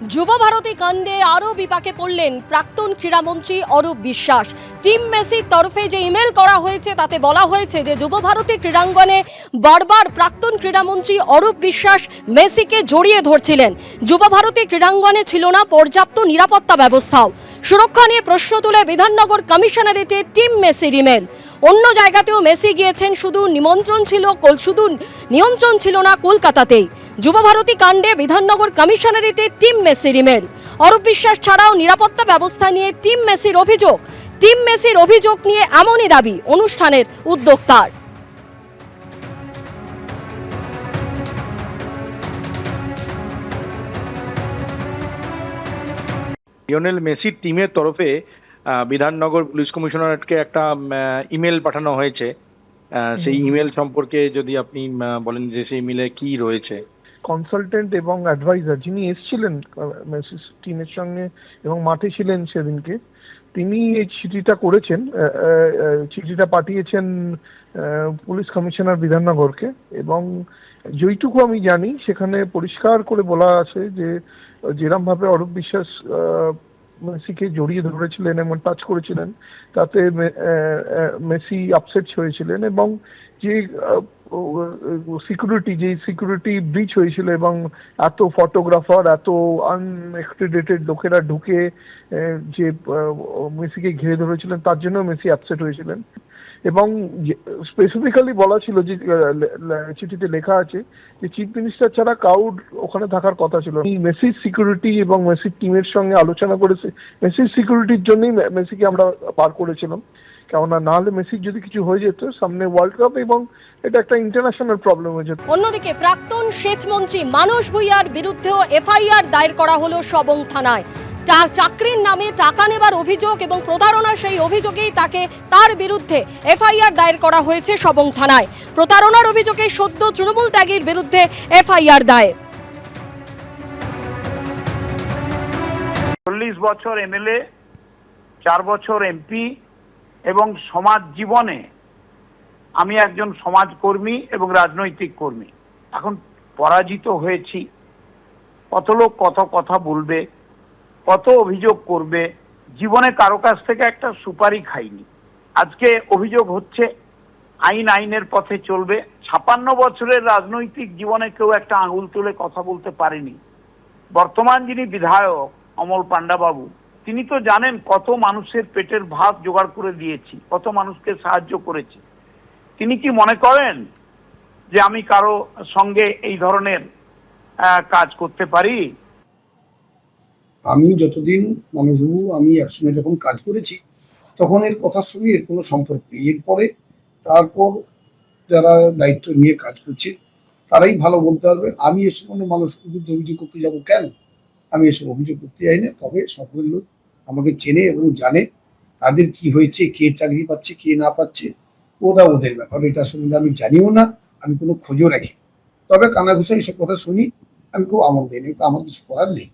যুব ভারতী কাণ্ডে আরও বিপাকে পড়লেন প্রাক্তন ক্রীড়ামন্ত্রী অরূপ বিশ্বাস। টিম মেসির তরফে যে ইমেল করা হয়েছে তাতে বলা হয়েছে যে যুব ভারতী ক্রীড়াঙ্গনে বারবার প্রাক্তন ক্রীড়ামন্ত্রী অরূপ বিশ্বাস মেসিকে জড়িয়ে ধরছিলেন। যুব ভারতী ক্রীড়াঙ্গনে ছিল না পর্যাপ্ত নিরাপত্তা ব্যবস্থাও। সুরক্ষা নিয়ে প্রশ্ন তুলে বিধাননগর কমিশনারেটে টিম মেসির ইমেল। অন্য জায়গাতেও মেসি গিয়েছেন, শুধু নিয়ন্ত্রণ ছিল না কলকাতাতেই। যুব ভারতী কাণ্ডে বিধাননগর কমিশনারেটে টিম মেসির ইমেল। অরূপ বিশ্বাস ছাড়াও নিরাপত্তা ব্যবস্থা নিয়ে টিম মেসির অভিযোগ নিয়ে এমনই দাবি অনুষ্ঠানের উদ্যোক্তার। লিওনেল মেসির টিমের তরফে বিধাননগর পুলিশ কমিশনারেটকে একটা ইমেল পাঠানো হয়েছে। সেই ইমেল সম্পর্কে যদি আপনি বলেন যে সেই ইমেলে কি রয়েছে। কনসালটেন্ট এবং অ্যাডভাইজার যিনি এসেছিলেন মেসিস টিমের সঙ্গে এবং মাঠে ছিলেন সেদিনকে, তিনি এই চিঠিটা করেছেন, চিঠিটা পাঠিয়েছেন পুলিশ কমিশনার বিধাননগরকে। এবং যেইটুকু আমি জানি সেখানে পরিষ্কার করে বলা আছে যে যেরকম ভাবে অরূপ বিশ্বাস মেসিকে জড়িয়ে ধরেছিলেন এবং টাচ করেছিলেন তাতে মেসি আপসেট হয়েছিলেন, এবং যে সিকিউরিটি ব্রিচ হয়েছিল এবং এত ফটোগ্রাফার, এত আনএক্সক্রেডিটেড লোকেরা ঢুকে যে মেসিকে ঘিরে ধরেছিলেন তার জন্য মেসি আপসেট হয়েছিলেন। এবং স্পেসিফিক্যালি বলা ছিল যে চিঠিতে লেখা আছে যে চিফ মিনিস্টার ছাড়া কাউড ওখানে থাকার কথা ছিল। মেসির সিকিউরিটি এবং মেসির টিমের সঙ্গে আলোচনা করেছে, মেসির সিকিউরিটির জন্যই মেসিকে আমরা পার করেছিলাম, কেননা না হলে মেসির যদি কিছু হয়ে যেত সামনে ওয়ার্ল্ড কাপ এবং এটা একটা ইন্টারন্যাশনাল প্রবলেম হয়ে যেত। অন্যদিকে প্রাক্তন সেচ মন্ত্রী মানস ভূঁইয়ার বিরুদ্ধেও এফআইআর দায়ের করা হলো সবং থানায়। চাকরির নামে টাকা নেবার অভিযোগ এবং প্রতারণার সেই অভিযোগেই তার বিরুদ্ধে এফআইআর দায়ের করা হয়েছে সবং থানায়। প্রতারণার অভিযোগে সদ্য তৃণমূল ত্যাগীর বিরুদ্ধে এফআইআর দায়ের। 40 বছর এমএলএ, 4 বছর এমপি এবং সমাজ জীবনে আমি একজন সমাজকর্মী এবং রাজনৈতিক কর্মী। এখন পরাজিত হয়েছি, কত লোক কত কথা বলবে, কত অভিযোগ করবে, জীবনে কারো কাছ থেকে একটা সুপারি খাইনি। আজকে অভিযোগ হচ্ছে আইনের পথে চলবে। 56 বছরের রাজনৈতিক জীবনে কেউ একটা আঙুল তুলে কথা বলতে পারেনি। বর্তমান যিনি বিধায়ক অমল পান্ডা বাবু, তিনি তো জানেন কত মানুষের পেটের ভাত জোগাড় করে দিয়েছি, কত মানুষকে সাহায্য করেছি। তিনি কি মনে করেন যে আমি কারো সঙ্গে এই ধরনের কাজ করতে পারি? আমি যতদিন মানুষবাবু আমি একসঙ্গে যখন কাজ করেছি তখন এর কথার সঙ্গে এর কোনো সম্পর্ক নেই। এরপরে তারপর যারা দায়িত্ব নিয়ে কাজ করছে তারাই ভালো বলতে পারবে। আমি এ সম্বন্ধে মানুষের বিরুদ্ধে অভিযোগ করতে যাব কেন? আমি এসব অভিযোগ করতে যাই না। তবে সকল লোক আমাকে চেনে এবং জানে তাদের কি হয়েছে, কে চাকরি পাচ্ছে কে না পাচ্ছে ওরা ওদের ব্যাপার। এটা সম্বন্ধে আমি জানিও না, আমি কোনো খোঁজও রাখি না। তবে কানাঘুষা এইসব কথা শুনি, আমি খুব আমল দিই, তো আমার কিছু করার নেই।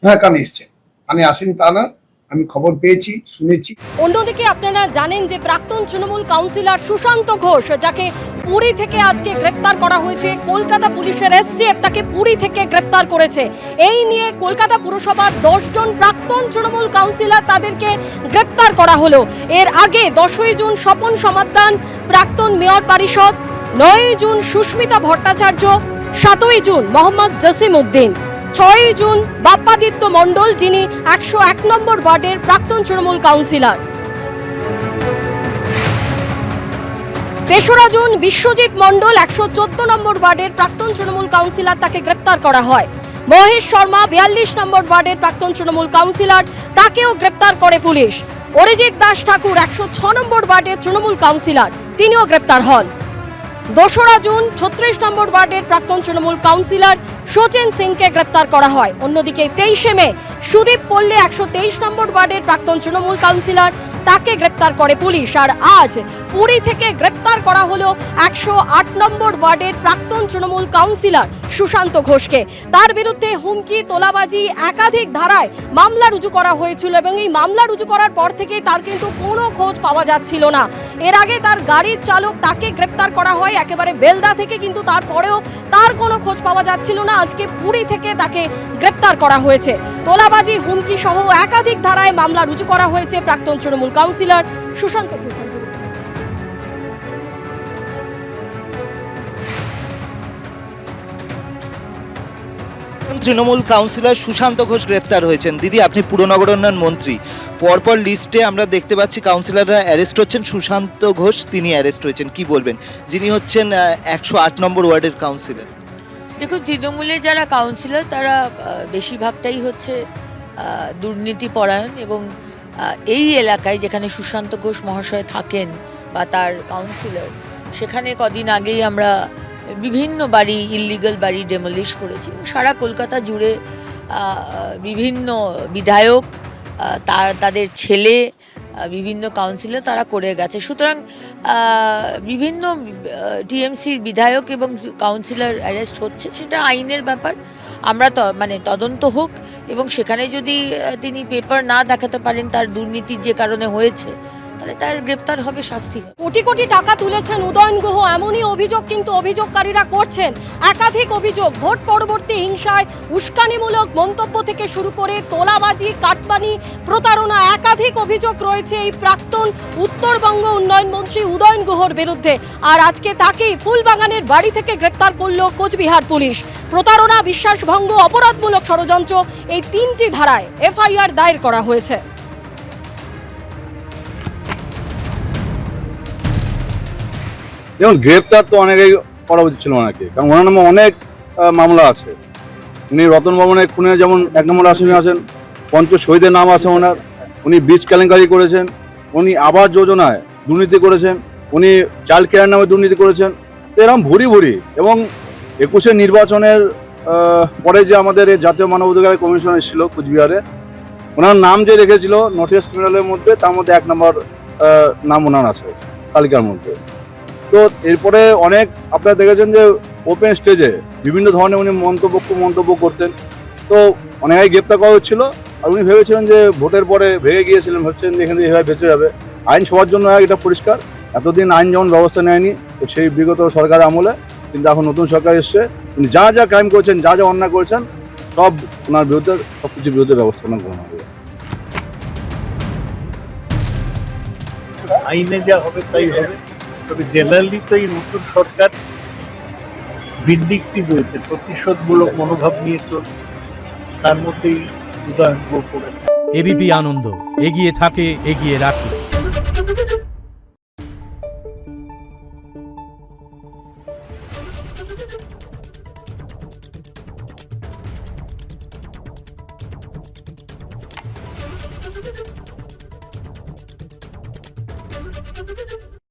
হ্যাঁ, কানে এসছে, কানে আসেনি তা না, আমি খবর পেয়েছি, শুনেছি। অন্যদিকে আপনারা জানেন যে প্রাক্তন তৃণমূল কাউন্সিলর সুশান্ত ঘোষ, যাকে পুরী থেকে আজকে গ্রেপ্তার করা হয়েছে, কলকাতা পুলিশের এসটিএফ তাকে পুরী থেকে গ্রেপ্তার করেছে। এই নিয়ে কলকাতা পুরসভার 10 জন প্রাক্তন তৃণমূল কাউন্সিলর তাদেরকে গ্রেপ্তার করা হলো। এর আগে 10ই জুন স্বপন সমাদ্দার প্রাক্তন মেয়র পরিষদ, 9ই জুন সুস্মিতা ভট্টাচার্য, 7ই জুন মোহাম্মদ জসিম উদ্দিন, 6ই জুন বাপ্পাদিত্য মণ্ডল যিনি 101 নম্বর ওয়ার্ডের প্রাক্তন তৃণমূল কাউন্সিলর, 3রা জুন বিশ্বজিৎ মণ্ডল 114 নম্বর ওয়ার্ডের প্রাক্তন তৃণমূল কাউন্সিলর, তাকে গ্রেপ্তার করা হয়। মহেশ শর্মা 42 নম্বর ওয়ার্ডের প্রাক্তন তৃণমূল কাউন্সিলর, তাকেও গ্রেপ্তার করে পুলিশ। অরিজিৎ দাস ঠাকুর 106 নম্বর ওয়ার্ডের তৃণমূল কাউন্সিলর, তিনিও গ্রেপ্তার হন। 2রা জুন 36 নম্বর ওয়ার্ডের প্রাক্তন তৃণমূল কাউন্সিলর সচিন সিংকে গ্রেপ্তার করা হয়। অন্যদিকে 23শে মে সুদীপ পল্লী 123 নম্বর ওয়ার্ডের প্রাক্তন তৃণমূল কাউন্সিলর তাকে গ্রেপ্তার করে পুলিশ। আর আজ পুরী থেকে গ্রেপ্তার করা হলো 108 নম্বর ওয়ার্ডের প্রাক্তন তৃণমূল কাউন্সিলর সুশান্ত ঘোষকে। তার বিরুদ্ধে হুমকি, তোলাবাজি, একাধিক ধারায় মামলা রুজু করা হয়েছিল এবং এই মামলা রুজু করার পর থেকে তার কিন্তু কোনো খোঁজ পাওয়া যাচ্ছিল না। এর আগে তার গাড়ির চালক তাকে গ্রেপ্তার করা হয় একেবারে বেলদা থেকে, কিন্তু তারপরেও তার কোনো খোঁজ পাওয়া যাচ্ছিল না। আজকে পুরী থেকে তাকে গ্রেপ্তার করা হয়েছে। তোলাবাজি, হুমকি সহ একাধিক ধারায় মামলা রুজু করা হয়েছে প্রাক্তন তৃণমূল কাউন্সিলর সুশান্ত ঘোষের বিরুদ্ধে। তৃণমূল কাউন্সিলর সুশান্ত ঘোষ গ্রেফতার হয়েছেন। দিদি, আপনি পুরনগর উন্নয়ন মন্ত্রী, পরপর লিস্টে আমরা দেখতে পাচ্ছি কাউন্সিলররা অ্যারেস্ট হচ্ছেন, সুশান্ত ঘোষ তিনি অ্যারেস্ট হয়েছেন, কি বলবেন? যিনি হচ্ছেন 108 নম্বর ওয়ার্ডের কাউন্সিলর। দেখুন, তৃণমূলের যারা কাউন্সিলর তারা বেশিরভাগটাই হচ্ছে দুর্নীতি পরায়ণ, এবং এই এলাকায় যেখানে সুশান্ত ঘোষ মহাশয় থাকেন বা তার কাউন্সিলর, সেখানে কদিন আগেই আমরা বিভিন্ন বাড়ি, ইললিগাল বাড়ি ডেমলিশ করেছি। সারা কলকাতা জুড়ে বিভিন্ন বিধায়ক, তাদের ছেলে, বিভিন্ন কাউন্সিলর তারা করে গেছে। সুতরাং বিভিন্ন টিএমসির বিধায়ক এবং কাউন্সিলর অ্যারেস্ট হচ্ছে, সেটা আইনের ব্যাপার। আমরা তদন্ত হোক, এবং সেখানে যদি তিনি পেপার না দেখাতে পারেন তার দুর্নীতির যে কারণে হয়েছে, তাহলে তার গ্রেপ্তার হবে, শাস্তি হবে। কোটি কোটি টাকা তুলেছেন উদয়ন গুহ, এমনই অভিযোগ কিন্তু অভিযোগকারীরা করছেন। একাধিক অভিযোগ, ভোট পরবর্তী হিংসায় উস্কানিমূলক মন্তব্য থেকে শুরু করে তোলাবাজি, কাটমানি, প্রতারণা, একাধিক অভিযোগ রয়েছে এই প্রাক্তন উত্তরবঙ্গ উন্নয়ন মন্ত্রী উদয়ন গুহর বিরুদ্ধে। আর আজকে তাকেই ফুলবাগানের বাড়ি থেকে গ্রেপ্তার করল কোচবিহার পুলিশ। প্রতারণা, বিশ্বাসভঙ্গ, অপরাধমূলক ষড়যন্ত্র, এই 3টি ধারায় এফআইআর দায়ের করা হয়েছে। যেমন গ্রেপ্তার তো অনেকেই করা উচিত ছিল ওনাকে, কারণ ওনার নামে অনেক মামলা আছে। উনি রতন ভবনের খুনে যেমন 1 নম্বর আসামি আছেন, পঞ্চ শহীদের নাম আছে ওনার। উনি বীজ কেলেঙ্কারি করেছেন, উনি আবাস যোজনায় দুর্নীতি করেছেন, উনি চাইল্ড কেয়ার নামে দুর্নীতি করেছেন। তো এরকম ভুরি ভুরি, এবং 21-এর নির্বাচনের পরে যে আমাদের জাতীয় মানবাধিকার কমিশন এসেছিল কোচবিহারে, ওনার নাম যে রেখেছিল নোটিস ক্রিমিনালের মধ্যে, তার মধ্যে 1 নম্বর নাম ওনার আছে তালিকার মধ্যে। তো এরপরে অনেক আপনারা দেখেছেন যে ওপেন স্টেজে বিভিন্ন ধরনের উনি মন্তব্য করতেন। তো অনেকেই গ্রেপ্তার করা হচ্ছিল, আর উনি ভেবেছিলেন যে ভোটের পরে ভেঙে গিয়েছিলেন, ভাবছেন যে এখানে এভাবে বেঁচে যাবে। আইন সবার জন্য এটা পরিষ্কার, এতদিন আইন যেমন ব্যবস্থা নেয়নি, তো সেই বিগত সরকারের আমলে, কিন্তু এখন নতুন সরকার এসছে, উনি যা যা ক্রাইম করেছেন, যা যা অন্যায় করেছেন, সব ওনার বিরুদ্ধে, সব কিছুর বিরুদ্ধে ব্যবস্থা গ্রহণ হবে। আইনে যা হবে তাই হবে। তবে জেনারেলি তো এই নতুন সরকার ভিন্ডিকটিভ হয়েছে, প্রতিশোধমূলক মনোভাব নিয়ে চলছে, তার মধ্যেই উদাহরণ করেছে। এবিপি আনন্দ, এগিয়ে থাকে, এগিয়ে রাখে।